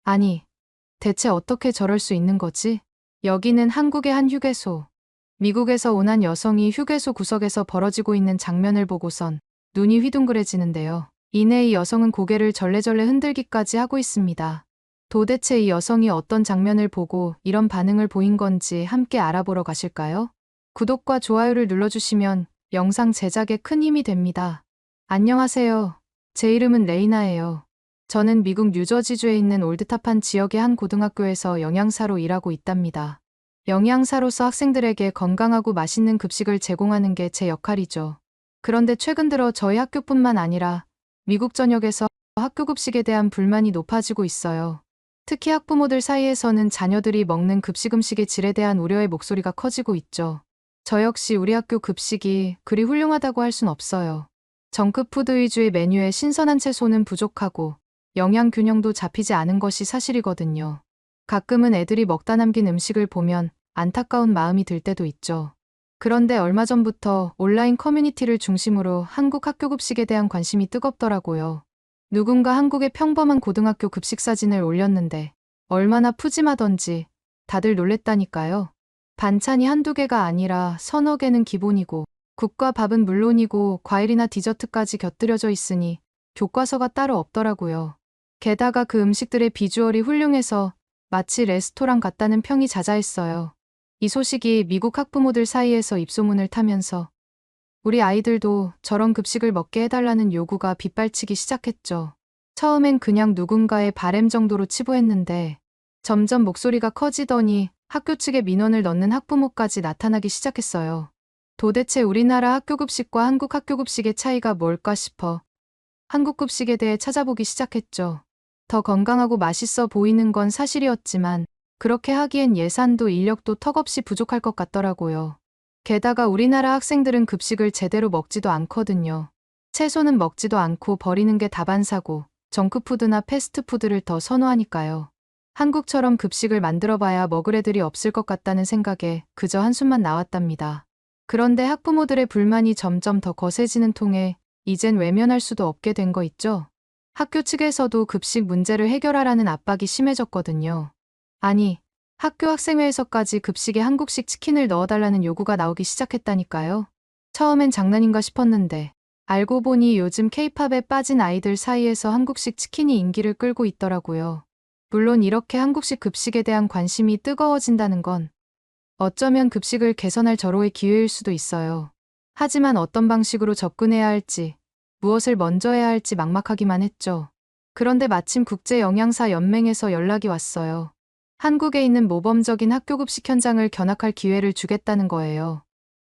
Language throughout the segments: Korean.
아니, 대체 어떻게 저럴 수 있는 거지? 여기는 한국의 한 휴게소. 미국에서 온 한 여성이 휴게소 구석에서 벌어지고 있는 장면을 보고선 눈이 휘둥그레지는데요. 이내 이 여성은 고개를 절레절레 흔들기까지 하고 있습니다. 도대체 이 여성이 어떤 장면을 보고 이런 반응을 보인 건지 함께 알아보러 가실까요? 구독과 좋아요를 눌러주시면 영상 제작에 큰 힘이 됩니다. 안녕하세요. 제 이름은 레이나예요. 저는 미국 뉴저지주에 있는 올드타판 지역의 한 고등학교에서 영양사로 일하고 있답니다. 영양사로서 학생들에게 건강하고 맛있는 급식을 제공하는 게 제 역할이죠. 그런데 최근 들어 저희 학교뿐만 아니라 미국 전역에서 학교 급식에 대한 불만이 높아지고 있어요. 특히 학부모들 사이에서는 자녀들이 먹는 급식 음식의 질에 대한 우려의 목소리가 커지고 있죠. 저 역시 우리 학교 급식이 그리 훌륭하다고 할 순 없어요. 정크푸드 위주의 메뉴에 신선한 채소는 부족하고 영양 균형도 잡히지 않은 것이 사실이거든요. 가끔은 애들이 먹다 남긴 음식을 보면 안타까운 마음이 들 때도 있죠. 그런데 얼마 전부터 온라인 커뮤니티를 중심으로 한국 학교 급식에 대한 관심이 뜨겁더라고요. 누군가 한국의 평범한 고등학교 급식 사진을 올렸는데 얼마나 푸짐하던지 다들 놀랬다니까요. 반찬이 한두 개가 아니라 서너 개는 기본이고 국과 밥은 물론이고 과일이나 디저트까지 곁들여져 있으니 교과서가 따로 없더라고요. 게다가 그 음식들의 비주얼이 훌륭해서 마치 레스토랑 같다는 평이 자자했어요. 이 소식이 미국 학부모들 사이에서 입소문을 타면서 우리 아이들도 저런 급식을 먹게 해달라는 요구가 빗발치기 시작했죠. 처음엔 그냥 누군가의 바램 정도로 치부했는데 점점 목소리가 커지더니 학교 측에 민원을 넣는 학부모까지 나타나기 시작했어요. 도대체 우리나라 학교 급식과 한국 학교 급식의 차이가 뭘까 싶어 한국 급식에 대해 찾아보기 시작했죠. 더 건강하고 맛있어 보이는 건 사실이었지만 그렇게 하기엔 예산도 인력도 턱없이 부족할 것 같더라고요. 게다가 우리나라 학생들은 급식을 제대로 먹지도 않거든요. 채소는 먹지도 않고 버리는 게 다반사고 정크푸드나 패스트푸드를 더 선호하니까요. 한국처럼 급식을 만들어봐야 먹을 애들이 없을 것 같다는 생각에 그저 한숨만 나왔답니다. 그런데 학부모들의 불만이 점점 더 거세지는 통에 이젠 외면할 수도 없게 된 거 있죠? 학교 측에서도 급식 문제를 해결하라는 압박이 심해졌거든요. 아니, 학교 학생회에서까지 급식에 한국식 치킨을 넣어달라는 요구가 나오기 시작했다니까요. 처음엔 장난인가 싶었는데 알고 보니 요즘 케이팝에 빠진 아이들 사이에서 한국식 치킨이 인기를 끌고 있더라고요. 물론 이렇게 한국식 급식에 대한 관심이 뜨거워진다는 건 어쩌면 급식을 개선할 절호의 기회일 수도 있어요. 하지만 어떤 방식으로 접근해야 할지, 무엇을 먼저 해야 할지 막막하기만 했죠. 그런데 마침 국제영양사연맹에서 연락이 왔어요. 한국에 있는 모범적인 학교 급식 현장을 견학할 기회를 주겠다는 거예요.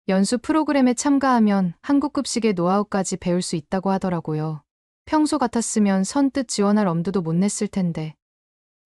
연수 프로그램에 참가하면 한국 급식의 노하우까지 배울 수 있다고 하더라고요. 평소 같았으면 선뜻 지원할 엄두도 못 냈을 텐데.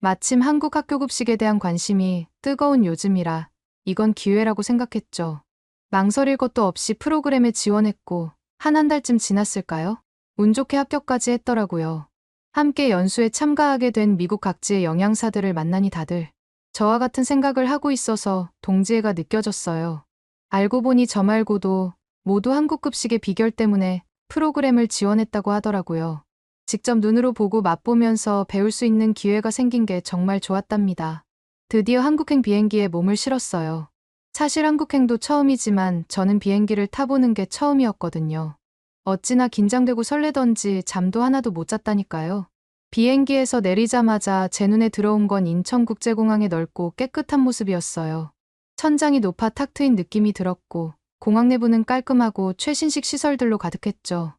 마침 한국 학교 급식에 대한 관심이 뜨거운 요즘이라 이건 기회라고 생각했죠. 망설일 것도 없이 프로그램에 지원했고 한 달쯤 지났을까요? 운 좋게 합격까지 했더라고요. 함께 연수에 참가하게 된 미국 각지의 영양사들을 만나니 다들 저와 같은 생각을 하고 있어서 동지애가 느껴졌어요. 알고 보니 저 말고도 모두 한국 급식의 비결 때문에 프로그램을 지원했다고 하더라고요. 직접 눈으로 보고 맛보면서 배울 수 있는 기회가 생긴 게 정말 좋았답니다. 드디어 한국행 비행기에 몸을 실었어요. 사실 한국행도 처음이지만 저는 비행기를 타보는 게 처음이었거든요. 어찌나 긴장되고 설레던지 잠도 하나도 못 잤다니까요. 비행기에서 내리자마자 제 눈에 들어온 건 인천국제공항의 넓고 깨끗한 모습이었어요. 천장이 높아 탁 트인 느낌이 들었고 공항 내부는 깔끔하고 최신식 시설들로 가득했죠.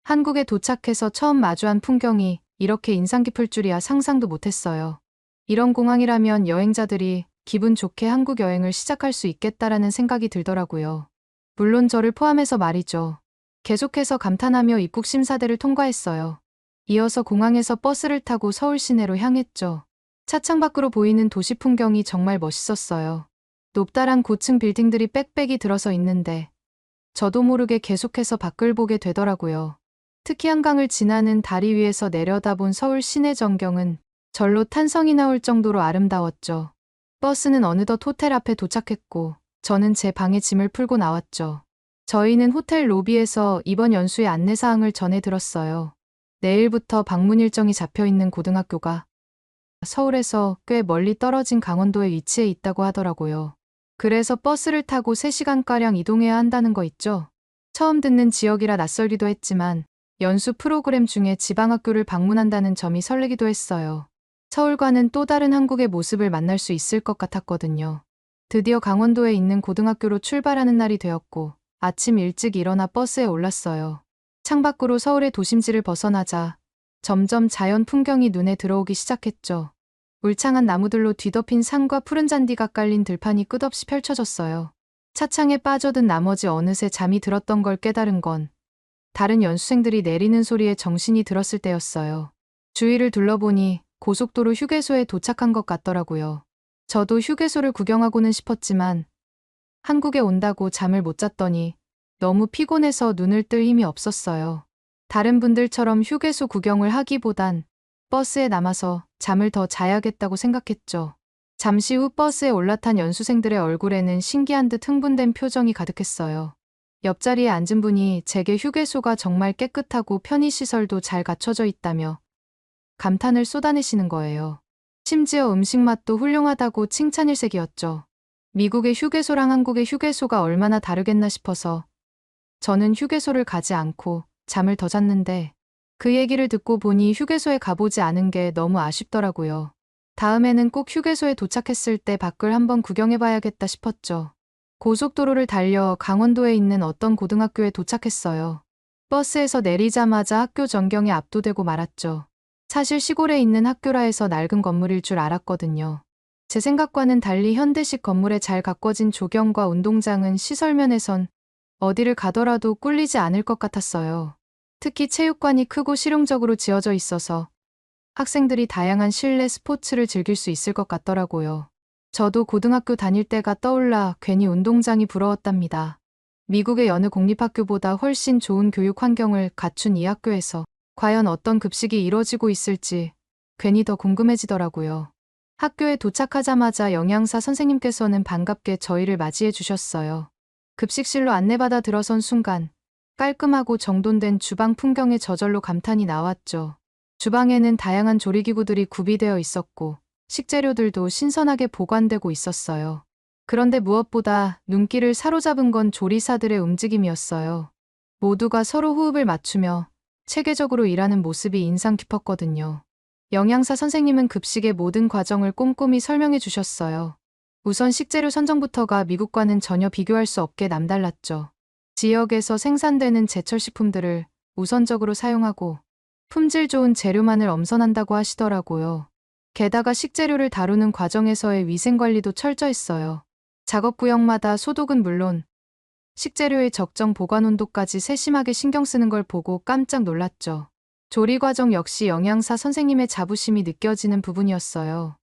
한국에 도착해서 처음 마주한 풍경이 이렇게 인상 깊을 줄이야 상상도 못했어요. 이런 공항이라면 여행자들이 기분 좋게 한국 여행을 시작할 수 있겠다라는 생각이 들더라고요. 물론 저를 포함해서 말이죠. 계속해서 감탄하며 입국 심사대를 통과했어요. 이어서 공항에서 버스를 타고 서울 시내로 향했죠. 차창 밖으로 보이는 도시 풍경이 정말 멋있었어요. 높다란 고층 빌딩들이 빽빽이 들어서 있는데 저도 모르게 계속해서 밖을 보게 되더라고요. 특히 한강을 지나는 다리 위에서 내려다본 서울 시내 전경은 절로 탄성이 나올 정도로 아름다웠죠. 버스는 어느덧 호텔 앞에 도착했고 저는 제 방에 짐을 풀고 나왔죠. 저희는 호텔 로비에서 이번 연수의 안내사항을 전해 들었어요. 내일부터 방문 일정이 잡혀있는 고등학교가 서울에서 꽤 멀리 떨어진 강원도에 위치해 있다고 하더라고요. 그래서 버스를 타고 3시간가량 이동해야 한다는 거 있죠? 처음 듣는 지역이라 낯설기도 했지만 연수 프로그램 중에 지방학교를 방문한다는 점이 설레기도 했어요. 서울과는 또 다른 한국의 모습을 만날 수 있을 것 같았거든요. 드디어 강원도에 있는 고등학교로 출발하는 날이 되었고 아침 일찍 일어나 버스에 올랐어요. 창밖으로 서울의 도심지를 벗어나자 점점 자연 풍경이 눈에 들어오기 시작했죠. 울창한 나무들로 뒤덮인 산과 푸른 잔디가 깔린 들판이 끝없이 펼쳐졌어요. 차창에 빠져든 나머지 어느새 잠이 들었던 걸 깨달은 건 다른 연수생들이 내리는 소리에 정신이 들었을 때였어요. 주위를 둘러보니 고속도로 휴게소에 도착한 것 같더라고요. 저도 휴게소를 구경하고는 싶었지만 한국에 온다고 잠을 못 잤더니 너무 피곤해서 눈을 뜰 힘이 없었어요. 다른 분들처럼 휴게소 구경을 하기보단 버스에 남아서 잠을 더 자야겠다고 생각했죠. 잠시 후 버스에 올라탄 연수생들의 얼굴에는 신기한 듯 흥분된 표정이 가득했어요. 옆자리에 앉은 분이 제게 휴게소가 정말 깨끗하고 편의시설도 잘 갖춰져 있다며 감탄을 쏟아내시는 거예요. 심지어 음식 맛도 훌륭하다고 칭찬일색이었죠. 미국의 휴게소랑 한국의 휴게소가 얼마나 다르겠나 싶어서 저는 휴게소를 가지 않고 잠을 더 잤는데 그 얘기를 듣고 보니 휴게소에 가보지 않은 게 너무 아쉽더라고요. 다음에는 꼭 휴게소에 도착했을 때 밖을 한번 구경해봐야겠다 싶었죠. 고속도로를 달려 강원도에 있는 어떤 고등학교에 도착했어요. 버스에서 내리자마자 학교 전경에 압도되고 말았죠. 사실 시골에 있는 학교라 해서 낡은 건물일 줄 알았거든요. 제 생각과는 달리 현대식 건물에 잘 가꿔진 조경과 운동장은 시설면에선 어디를 가더라도 꿀리지 않을 것 같았어요. 특히 체육관이 크고 실용적으로 지어져 있어서 학생들이 다양한 실내 스포츠를 즐길 수 있을 것 같더라고요. 저도 고등학교 다닐 때가 떠올라 괜히 운동장이 부러웠답니다. 미국의 여느 공립학교보다 훨씬 좋은 교육 환경을 갖춘 이 학교에서 과연 어떤 급식이 이뤄지고 있을지 괜히 더 궁금해지더라고요. 학교에 도착하자마자 영양사 선생님께서는 반갑게 저희를 맞이해 주셨어요. 급식실로 안내받아 들어선 순간 깔끔하고 정돈된 주방 풍경에 저절로 감탄이 나왔죠. 주방에는 다양한 조리기구들이 구비되어 있었고 식재료들도 신선하게 보관되고 있었어요. 그런데 무엇보다 눈길을 사로잡은 건 조리사들의 움직임이었어요. 모두가 서로 호흡을 맞추며 체계적으로 일하는 모습이 인상 깊었거든요. 영양사 선생님은 급식의 모든 과정을 꼼꼼히 설명해 주셨어요. 우선 식재료 선정부터가 미국과는 전혀 비교할 수 없게 남달랐죠. 지역에서 생산되는 제철 식품들을 우선적으로 사용하고 품질 좋은 재료만을 엄선한다고 하시더라고요. 게다가 식재료를 다루는 과정에서의 위생관리도 철저했어요. 작업 구역마다 소독은 물론 식재료의 적정 보관 온도까지 세심하게 신경 쓰는 걸 보고 깜짝 놀랐죠. 조리 과정 역시 영양사 선생님의 자부심이 느껴지는 부분이었어요.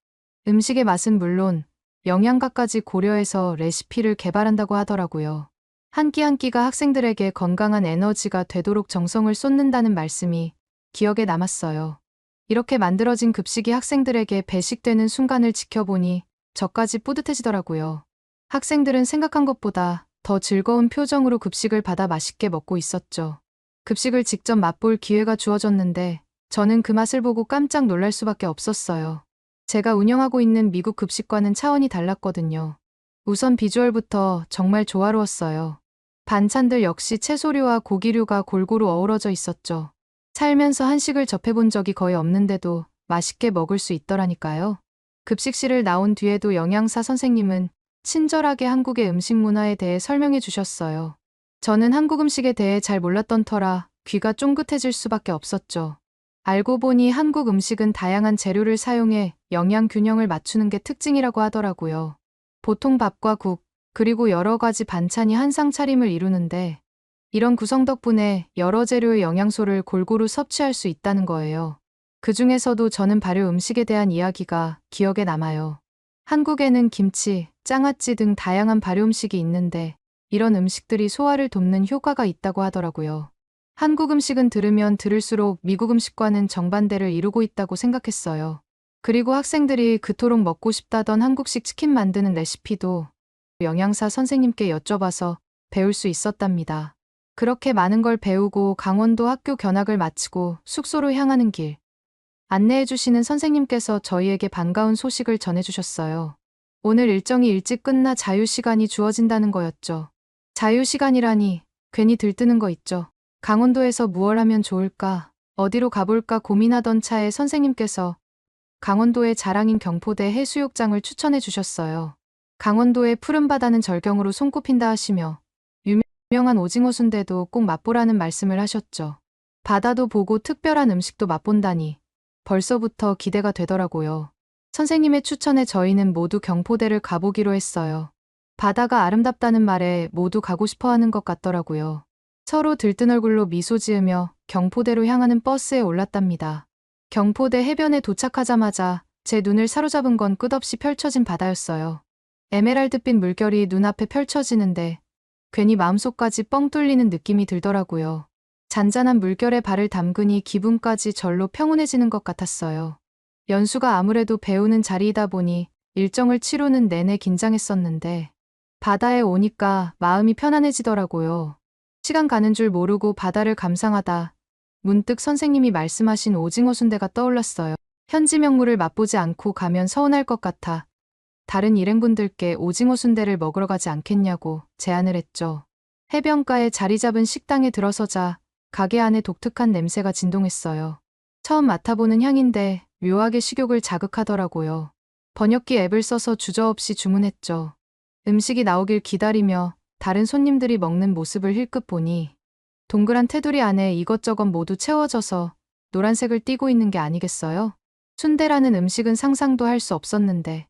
음식의 맛은 물론 영양가까지 고려해서 레시피를 개발한다고 하더라고요. 한 끼 한 끼가 학생들에게 건강한 에너지가 되도록 정성을 쏟는다는 말씀이 기억에 남았어요. 이렇게 만들어진 급식이 학생들에게 배식되는 순간을 지켜보니 저까지 뿌듯해지더라고요. 학생들은 생각한 것보다 더 즐거운 표정으로 급식을 받아 맛있게 먹고 있었죠. 급식을 직접 맛볼 기회가 주어졌는데 저는 그 맛을 보고 깜짝 놀랄 수밖에 없었어요. 제가 운영하고 있는 미국 급식과는 차원이 달랐거든요. 우선 비주얼부터 정말 조화로웠어요. 반찬들 역시 채소류와 고기류가 골고루 어우러져 있었죠. 살면서 한식을 접해본 적이 거의 없는데도 맛있게 먹을 수 있더라니까요. 급식실을 나온 뒤에도 영양사 선생님은 친절하게 한국의 음식 문화에 대해 설명해 주셨어요. 저는 한국 음식에 대해 잘 몰랐던 터라 귀가 쫑긋해질 수밖에 없었죠. 알고 보니 한국 음식은 다양한 재료를 사용해 영양 균형을 맞추는 게 특징이라고 하더라고요. 보통 밥과 국, 그리고 여러 가지 반찬이 한 상 차림을 이루는데 이런 구성 덕분에 여러 재료의 영양소를 골고루 섭취할 수 있다는 거예요. 그 중에서도 저는 발효 음식에 대한 이야기가 기억에 남아요. 한국에는 김치, 장아찌 등 다양한 발효 음식이 있는데 이런 음식들이 소화를 돕는 효과가 있다고 하더라고요. 한국 음식은 들으면 들을수록 미국 음식과는 정반대를 이루고 있다고 생각했어요. 그리고 학생들이 그토록 먹고 싶다던 한국식 치킨 만드는 레시피도 영양사 선생님께 여쭤봐서 배울 수 있었답니다. 그렇게 많은 걸 배우고 강원도 학교 견학을 마치고 숙소로 향하는 길. 안내해주시는 선생님께서 저희에게 반가운 소식을 전해주셨어요. 오늘 일정이 일찍 끝나 자유시간이 주어진다는 거였죠. 자유시간이라니 괜히 들뜨는 거 있죠. 강원도에서 무얼 하면 좋을까, 어디로 가볼까 고민하던 차에 선생님께서 강원도의 자랑인 경포대 해수욕장을 추천해 주셨어요. 강원도의 푸른 바다는 절경으로 손꼽힌다 하시며 유명한 오징어 순대도 꼭 맛보라는 말씀을 하셨죠. 바다도 보고 특별한 음식도 맛본다니 벌써부터 기대가 되더라고요. 선생님의 추천에 저희는 모두 경포대를 가보기로 했어요. 바다가 아름답다는 말에 모두 가고 싶어 하는 것 같더라고요. 서로 들뜬 얼굴로 미소 지으며 경포대로 향하는 버스에 올랐답니다. 경포대 해변에 도착하자마자 제 눈을 사로잡은 건 끝없이 펼쳐진 바다였어요. 에메랄드빛 물결이 눈앞에 펼쳐지는데 괜히 마음속까지 뻥 뚫리는 느낌이 들더라고요. 잔잔한 물결에 발을 담그니 기분까지 절로 평온해지는 것 같았어요. 연수가 아무래도 배우는 자리이다 보니 일정을 치루는 내내 긴장했었는데 바다에 오니까 마음이 편안해지더라고요. 시간 가는 줄 모르고 바다를 감상하다 문득 선생님이 말씀하신 오징어 순대가 떠올랐어요. 현지 명물을 맛보지 않고 가면 서운할 것 같아 다른 일행분들께 오징어 순대를 먹으러 가지 않겠냐고 제안을 했죠. 해변가에 자리 잡은 식당에 들어서자 가게 안에 독특한 냄새가 진동했어요. 처음 맡아보는 향인데 묘하게 식욕을 자극하더라고요. 번역기 앱을 써서 주저없이 주문했죠. 음식이 나오길 기다리며 다른 손님들이 먹는 모습을 힐끗 보니 동그란 테두리 안에 이것저것 모두 채워져서 노란색을 띠고 있는 게 아니겠어요? 순대라는 음식은 상상도 할 수 없었는데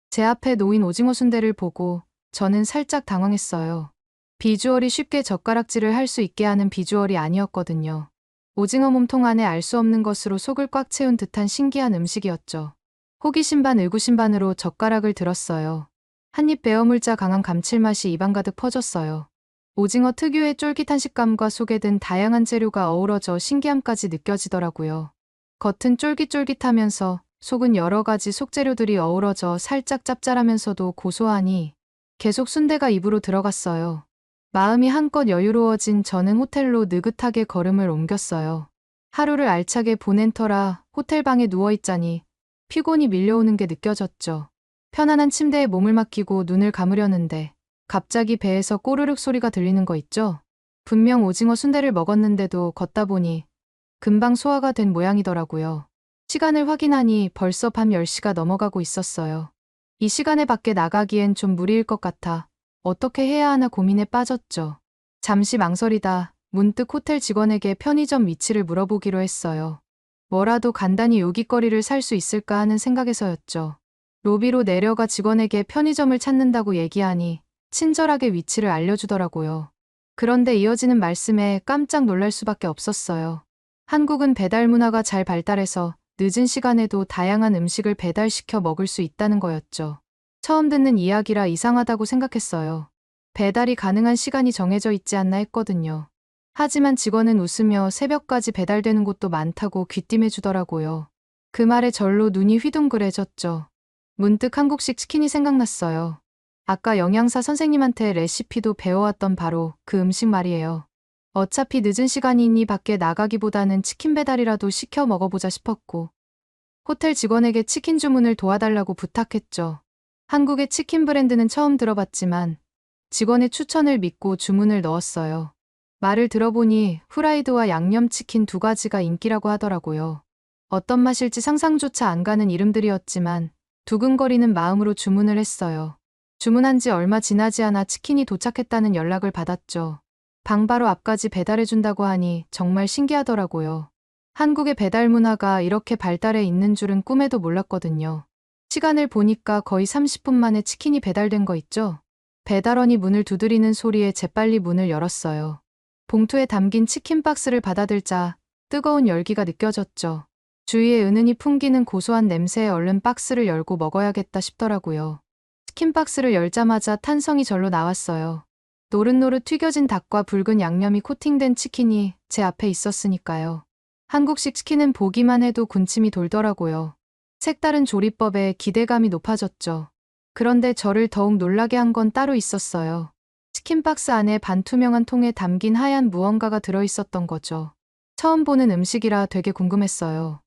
제 앞에 놓인 오징어 순대를 보고 저는 살짝 당황했어요. 비주얼이 쉽게 젓가락질을 할 수 있게 하는 비주얼이 아니었거든요. 오징어 몸통 안에 알 수 없는 것으로 속을 꽉 채운 듯한 신기한 음식이었죠. 호기심 반 의구심 반으로 젓가락을 들었어요. 한입 베어 물자 강한 감칠맛이 입안 가득 퍼졌어요. 오징어 특유의 쫄깃한 식감과 속에 든 다양한 재료가 어우러져 신기함까지 느껴지더라고요. 겉은 쫄깃쫄깃하면서 속은 여러 가지 속재료들이 어우러져 살짝 짭짤하면서도 고소하니 계속 순대가 입으로 들어갔어요. 마음이 한껏 여유로워진 저는 호텔로 느긋하게 걸음을 옮겼어요. 하루를 알차게 보낸 터라 호텔방에 누워있자니 피곤이 밀려오는 게 느껴졌죠. 편안한 침대에 몸을 맡기고 눈을 감으려는데 갑자기 배에서 꼬르륵 소리가 들리는 거 있죠? 분명 오징어 순대를 먹었는데도 걷다 보니 금방 소화가 된 모양이더라고요. 시간을 확인하니 벌써 밤 10시가 넘어가고 있었어요. 이 시간에 밖에 나가기엔 좀 무리일 것 같아 어떻게 해야 하나 고민에 빠졌죠. 잠시 망설이다 문득 호텔 직원에게 편의점 위치를 물어보기로 했어요. 뭐라도 간단히 요깃거리를 살 수 있을까 하는 생각에서였죠. 로비로 내려가 직원에게 편의점을 찾는다고 얘기하니 친절하게 위치를 알려주더라고요. 그런데 이어지는 말씀에 깜짝 놀랄 수밖에 없었어요. 한국은 배달 문화가 잘 발달해서 늦은 시간에도 다양한 음식을 배달시켜 먹을 수 있다는 거였죠. 처음 듣는 이야기라 이상하다고 생각했어요. 배달이 가능한 시간이 정해져 있지 않나 했거든요. 하지만 직원은 웃으며 새벽까지 배달되는 곳도 많다고 귀띔해 주더라고요. 그 말에 절로 눈이 휘둥그레졌죠. 문득 한국식 치킨이 생각났어요. 아까 영양사 선생님한테 레시피도 배워왔던 바로 그 음식 말이에요. 어차피 늦은 시간이니 밖에 나가기보다는 치킨 배달이라도 시켜 먹어보자 싶었고 호텔 직원에게 치킨 주문을 도와달라고 부탁했죠. 한국의 치킨 브랜드는 처음 들어봤지만 직원의 추천을 믿고 주문을 넣었어요. 말을 들어보니 후라이드와 양념치킨 두 가지가 인기라고 하더라고요. 어떤 맛일지 상상조차 안 가는 이름들이었지만 두근거리는 마음으로 주문을 했어요. 주문한 지 얼마 지나지 않아 치킨이 도착했다는 연락을 받았죠. 방 바로 앞까지 배달해준다고 하니 정말 신기하더라고요. 한국의 배달 문화가 이렇게 발달해 있는 줄은 꿈에도 몰랐거든요. 시간을 보니까 거의 30분 만에 치킨이 배달된 거 있죠? 배달원이 문을 두드리는 소리에 재빨리 문을 열었어요. 봉투에 담긴 치킨 박스를 받아들자 뜨거운 열기가 느껴졌죠. 주위에 은은히 풍기는 고소한 냄새에 얼른 박스를 열고 먹어야겠다 싶더라고요. 치킨 박스를 열자마자 탄성이 절로 나왔어요. 노릇노릇 튀겨진 닭과 붉은 양념이 코팅된 치킨이 제 앞에 있었으니까요. 한국식 치킨은 보기만 해도 군침이 돌더라고요. 색다른 조리법에 기대감이 높아졌죠. 그런데 저를 더욱 놀라게 한 건 따로 있었어요. 치킨 박스 안에 반투명한 통에 담긴 하얀 무언가가 들어있었던 거죠. 처음 보는 음식이라 되게 궁금했어요.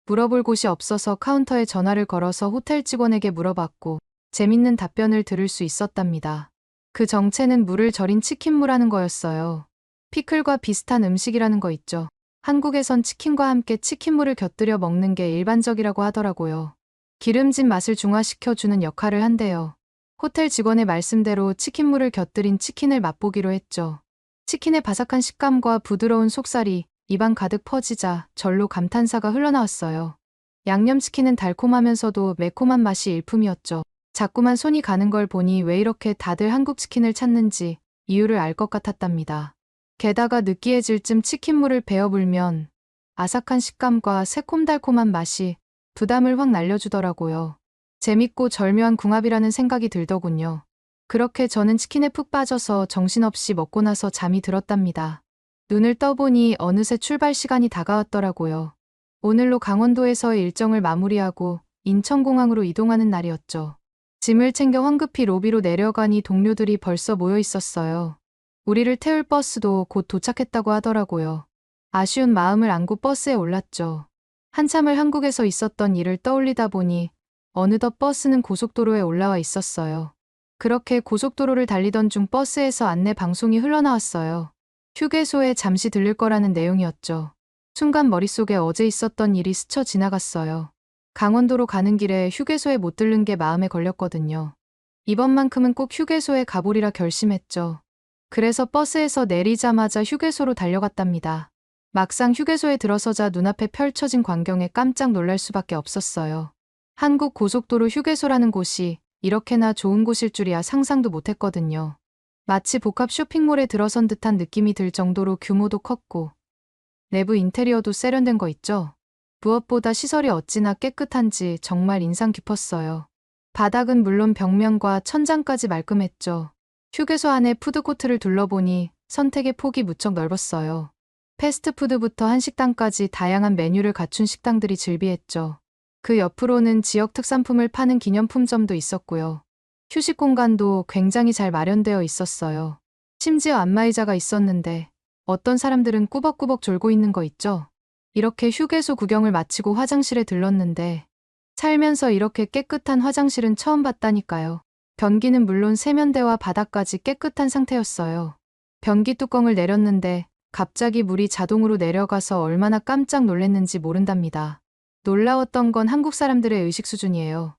물어볼 곳이 없어서 카운터에 전화를 걸어서 호텔 직원에게 물어봤고 재밌는 답변을 들을 수 있었답니다. 그 정체는 물을 절인 치킨무라는 거였어요. 피클과 비슷한 음식이라는 거 있죠. 한국에선 치킨과 함께 치킨무를 곁들여 먹는 게 일반적이라고 하더라고요. 기름진 맛을 중화시켜주는 역할을 한대요. 호텔 직원의 말씀대로 치킨무를 곁들인 치킨을 맛보기로 했죠. 치킨의 바삭한 식감과 부드러운 속살이 입안 가득 퍼지자 절로 감탄사가 흘러나왔어요. 양념치킨은 달콤하면서도 매콤한 맛이 일품이었죠. 자꾸만 손이 가는 걸 보니 왜 이렇게 다들 한국 치킨을 찾는지 이유를 알 것 같았답니다. 게다가 느끼해질 쯤 치킨무를 베어 불면 아삭한 식감과 새콤달콤한 맛이 부담을 확 날려주더라고요. 재밌고 절묘한 궁합이라는 생각이 들더군요. 그렇게 저는 치킨에 푹 빠져서 정신없이 먹고 나서 잠이 들었답니다. 눈을 떠보니 어느새 출발 시간이 다가왔더라고요. 오늘로 강원도에서의 일정을 마무리하고 인천공항으로 이동하는 날이었죠. 짐을 챙겨 황급히 로비로 내려가니 동료들이 벌써 모여 있었어요. 우리를 태울 버스도 곧 도착했다고 하더라고요. 아쉬운 마음을 안고 버스에 올랐죠. 한참을 한국에서 있었던 일을 떠올리다 보니 어느덧 버스는 고속도로에 올라와 있었어요. 그렇게 고속도로를 달리던 중 버스에서 안내 방송이 흘러나왔어요. 휴게소에 잠시 들릴 거라는 내용이었죠. 순간 머릿속에 어제 있었던 일이 스쳐 지나갔어요. 강원도로 가는 길에 휴게소에 못 들른 게 마음에 걸렸거든요. 이번만큼은 꼭 휴게소에 가보리라 결심했죠. 그래서 버스에서 내리자마자 휴게소로 달려갔답니다. 막상 휴게소에 들어서자 눈앞에 펼쳐진 광경에 깜짝 놀랄 수밖에 없었어요. 한국 고속도로 휴게소라는 곳이 이렇게나 좋은 곳일 줄이야 상상도 못했거든요. 마치 복합 쇼핑몰에 들어선 듯한 느낌이 들 정도로 규모도 컸고 내부 인테리어도 세련된 거 있죠? 무엇보다 시설이 어찌나 깨끗한지 정말 인상 깊었어요. 바닥은 물론 벽면과 천장까지 말끔했죠. 휴게소 안에 푸드코트를 둘러보니 선택의 폭이 무척 넓었어요. 패스트푸드부터 한식당까지 다양한 메뉴를 갖춘 식당들이 즐비했죠. 그 옆으로는 지역 특산품을 파는 기념품점도 있었고요. 휴식 공간도 굉장히 잘 마련되어 있었어요. 심지어 안마의자가 있었는데 어떤 사람들은 꾸벅꾸벅 졸고 있는 거 있죠? 이렇게 휴게소 구경을 마치고 화장실에 들렀는데 살면서 이렇게 깨끗한 화장실은 처음 봤다니까요. 변기는 물론 세면대와 바닥까지 깨끗한 상태였어요. 변기 뚜껑을 내렸는데 갑자기 물이 자동으로 내려가서 얼마나 깜짝 놀랐는지 모른답니다. 놀라웠던 건 한국 사람들의 의식 수준이에요.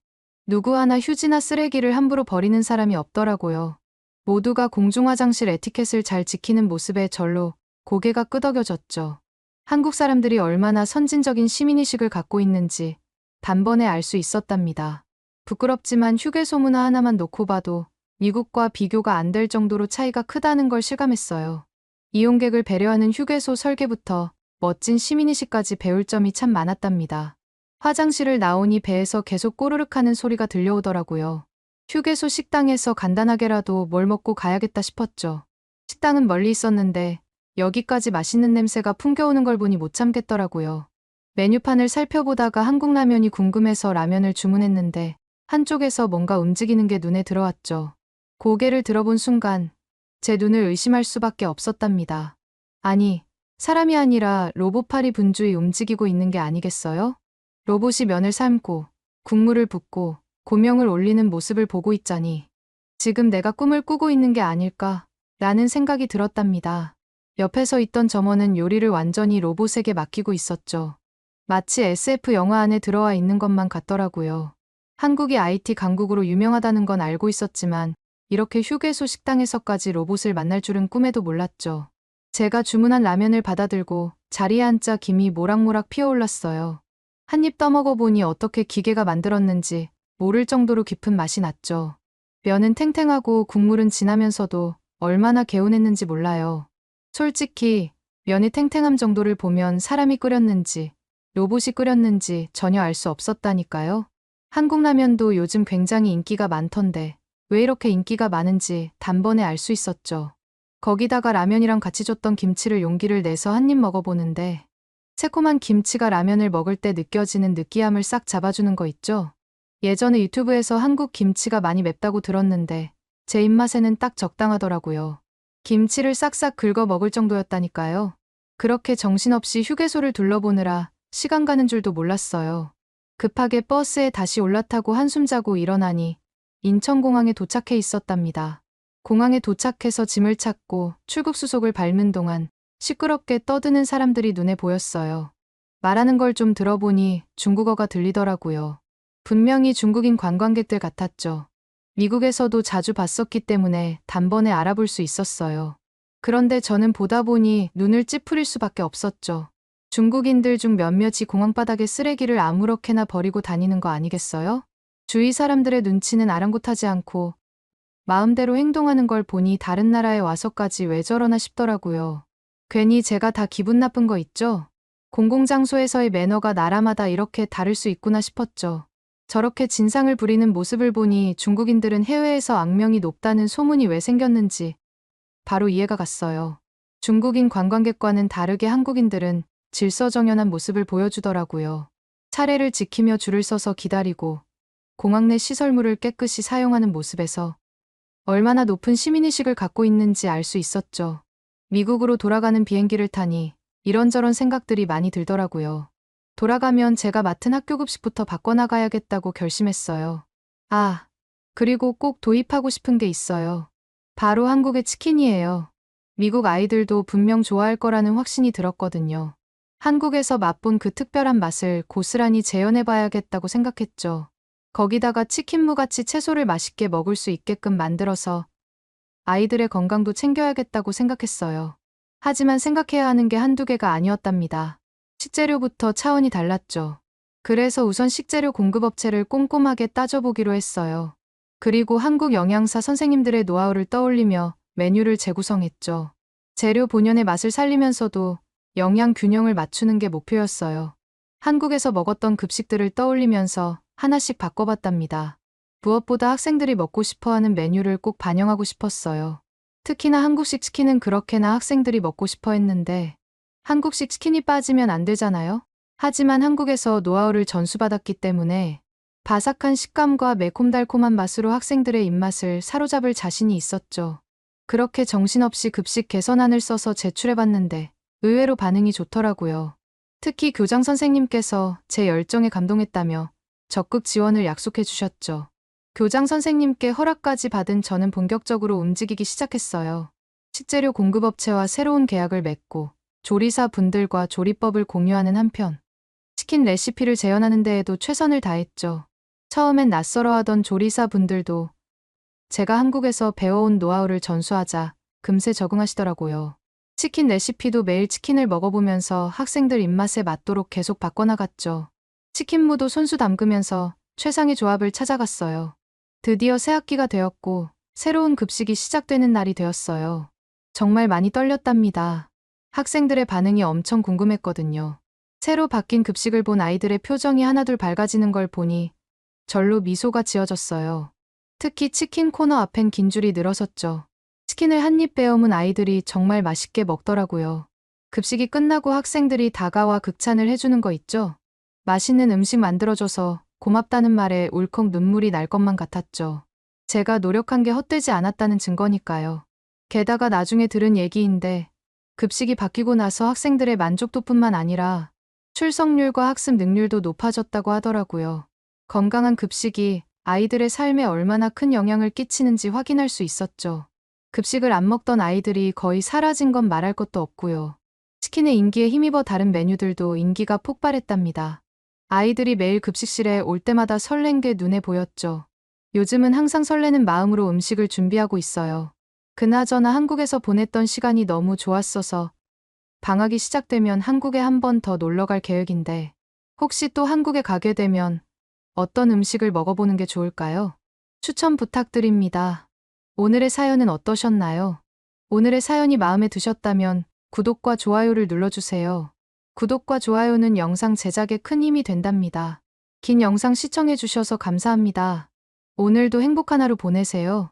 누구 하나 휴지나 쓰레기를 함부로 버리는 사람이 없더라고요. 모두가 공중화장실 에티켓을 잘 지키는 모습에 절로 고개가 끄덕여졌죠. 한국 사람들이 얼마나 선진적인 시민의식을 갖고 있는지 단번에 알 수 있었답니다. 부끄럽지만 휴게소 문화 하나만 놓고 봐도 미국과 비교가 안 될 정도로 차이가 크다는 걸 실감했어요. 이용객을 배려하는 휴게소 설계부터 멋진 시민의식까지 배울 점이 참 많았답니다. 화장실을 나오니 배에서 계속 꼬르륵 하는 소리가 들려오더라고요. 휴게소 식당에서 간단하게라도 뭘 먹고 가야겠다 싶었죠. 식당은 멀리 있었는데 여기까지 맛있는 냄새가 풍겨오는 걸 보니 못 참겠더라고요. 메뉴판을 살펴보다가 한국 라면이 궁금해서 라면을 주문했는데 한쪽에서 뭔가 움직이는 게 눈에 들어왔죠. 고개를 들어본 순간 제 눈을 의심할 수밖에 없었답니다. 아니, 사람이 아니라 로봇팔이 분주히 움직이고 있는 게 아니겠어요? 로봇이 면을 삶고 국물을 붓고 고명을 올리는 모습을 보고 있자니 지금 내가 꿈을 꾸고 있는 게 아닐까 라는 생각이 들었답니다. 옆에 서 있던 점원은 요리를 완전히 로봇에게 맡기고 있었죠. 마치 SF 영화 안에 들어와 있는 것만 같더라고요. 한국이 IT 강국으로 유명하다는 건 알고 있었지만 이렇게 휴게소 식당에서까지 로봇을 만날 줄은 꿈에도 몰랐죠. 제가 주문한 라면을 받아들고 자리에 앉자 김이 모락모락 피어올랐어요. 한 입 떠먹어보니 어떻게 기계가 만들었는지 모를 정도로 깊은 맛이 났죠. 면은 탱탱하고 국물은 진하면서도 얼마나 개운했는지 몰라요. 솔직히 면이 탱탱함 정도를 보면 사람이 끓였는지 로봇이 끓였는지 전혀 알 수 없었다니까요. 한국 라면도 요즘 굉장히 인기가 많던데 왜 이렇게 인기가 많은지 단번에 알 수 있었죠. 거기다가 라면이랑 같이 줬던 김치를 용기를 내서 한 입 먹어보는데 새콤한 김치가 라면을 먹을 때 느껴지는 느끼함을 싹 잡아주는 거 있죠? 예전에 유튜브에서 한국 김치가 많이 맵다고 들었는데 제 입맛에는 딱 적당하더라고요. 김치를 싹싹 긁어 먹을 정도였다니까요. 그렇게 정신없이 휴게소를 둘러보느라 시간 가는 줄도 몰랐어요. 급하게 버스에 다시 올라타고 한숨 자고 일어나니 인천공항에 도착해 있었답니다. 공항에 도착해서 짐을 찾고 출국수속을 밟는 동안 시끄럽게 떠드는 사람들이 눈에 보였어요. 말하는 걸 좀 들어보니 중국어가 들리더라고요. 분명히 중국인 관광객들 같았죠. 미국에서도 자주 봤었기 때문에 단번에 알아볼 수 있었어요. 그런데 저는 보다 보니 눈을 찌푸릴 수밖에 없었죠. 중국인들 중 몇몇이 공항바닥에 쓰레기를 아무렇게나 버리고 다니는 거 아니겠어요? 주위 사람들의 눈치는 아랑곳하지 않고 마음대로 행동하는 걸 보니 다른 나라에 와서까지 왜 저러나 싶더라고요. 괜히 제가 다 기분 나쁜 거 있죠? 공공장소에서의 매너가 나라마다 이렇게 다를 수 있구나 싶었죠. 저렇게 진상을 부리는 모습을 보니 중국인들은 해외에서 악명이 높다는 소문이 왜 생겼는지 바로 이해가 갔어요. 중국인 관광객과는 다르게 한국인들은 질서정연한 모습을 보여주더라고요. 차례를 지키며 줄을 서서 기다리고 공항 내 시설물을 깨끗이 사용하는 모습에서 얼마나 높은 시민의식을 갖고 있는지 알 수 있었죠. 미국으로 돌아가는 비행기를 타니 이런저런 생각들이 많이 들더라고요. 돌아가면 제가 맡은 학교 급식부터 바꿔나가야겠다고 결심했어요. 아, 그리고 꼭 도입하고 싶은 게 있어요. 바로 한국의 치킨이에요. 미국 아이들도 분명 좋아할 거라는 확신이 들었거든요. 한국에서 맛본 그 특별한 맛을 고스란히 재현해봐야겠다고 생각했죠. 거기다가 치킨무같이 채소를 맛있게 먹을 수 있게끔 만들어서 아이들의 건강도 챙겨야겠다고 생각했어요. 하지만 생각해야 하는 게 한두 개가 아니었답니다. 식재료부터 차원이 달랐죠. 그래서 우선 식재료 공급업체를 꼼꼼하게 따져보기로 했어요. 그리고 한국 영양사 선생님들의 노하우를 떠올리며 메뉴를 재구성했죠. 재료 본연의 맛을 살리면서도 영양 균형을 맞추는 게 목표였어요. 한국에서 먹었던 급식들을 떠올리면서 하나씩 바꿔봤답니다. 무엇보다 학생들이 먹고 싶어하는 메뉴를 꼭 반영하고 싶었어요. 특히나 한국식 치킨은 그렇게나 학생들이 먹고 싶어 했는데 한국식 치킨이 빠지면 안 되잖아요? 하지만 한국에서 노하우를 전수받았기 때문에 바삭한 식감과 매콤달콤한 맛으로 학생들의 입맛을 사로잡을 자신이 있었죠. 그렇게 정신없이 급식 개선안을 써서 제출해봤는데 의외로 반응이 좋더라고요. 특히 교장 선생님께서 제 열정에 감동했다며 적극 지원을 약속해 주셨죠. 교장 선생님께 허락까지 받은 저는 본격적으로 움직이기 시작했어요. 식재료 공급업체와 새로운 계약을 맺고 조리사 분들과 조리법을 공유하는 한편 치킨 레시피를 재현하는 데에도 최선을 다했죠. 처음엔 낯설어하던 조리사 분들도 제가 한국에서 배워온 노하우를 전수하자 금세 적응하시더라고요. 치킨 레시피도 매일 치킨을 먹어보면서 학생들 입맛에 맞도록 계속 바꿔나갔죠. 치킨무도 손수 담그면서 최상의 조합을 찾아갔어요. 드디어 새 학기가 되었고 새로운 급식이 시작되는 날이 되었어요. 정말 많이 떨렸답니다. 학생들의 반응이 엄청 궁금했거든요. 새로 바뀐 급식을 본 아이들의 표정이 하나둘 밝아지는 걸 보니 절로 미소가 지어졌어요. 특히 치킨 코너 앞엔 긴 줄이 늘어섰죠. 치킨을 한 입 베어문 아이들이 정말 맛있게 먹더라고요. 급식이 끝나고 학생들이 다가와 극찬을 해주는 거 있죠? 맛있는 음식 만들어줘서 고맙다는 말에 울컥 눈물이 날 것만 같았죠. 제가 노력한 게 헛되지 않았다는 증거니까요. 게다가 나중에 들은 얘기인데 급식이 바뀌고 나서 학생들의 만족도뿐만 아니라 출석률과 학습 능률도 높아졌다고 하더라고요. 건강한 급식이 아이들의 삶에 얼마나 큰 영향을 끼치는지 확인할 수 있었죠. 급식을 안 먹던 아이들이 거의 사라진 건 말할 것도 없고요. 치킨의 인기에 힘입어 다른 메뉴들도 인기가 폭발했답니다. 아이들이 매일 급식실에 올 때마다 설렌 게 눈에 보였죠. 요즘은 항상 설레는 마음으로 음식을 준비하고 있어요. 그나저나 한국에서 보냈던 시간이 너무 좋았어서 방학이 시작되면 한국에 한 번 더 놀러 갈 계획인데 혹시 또 한국에 가게 되면 어떤 음식을 먹어보는 게 좋을까요? 추천 부탁드립니다. 오늘의 사연은 어떠셨나요? 오늘의 사연이 마음에 드셨다면 구독과 좋아요를 눌러주세요. 구독과 좋아요는 영상 제작에 큰 힘이 된답니다. 긴 영상 시청해주셔서 감사합니다. 오늘도 행복한 하루 보내세요.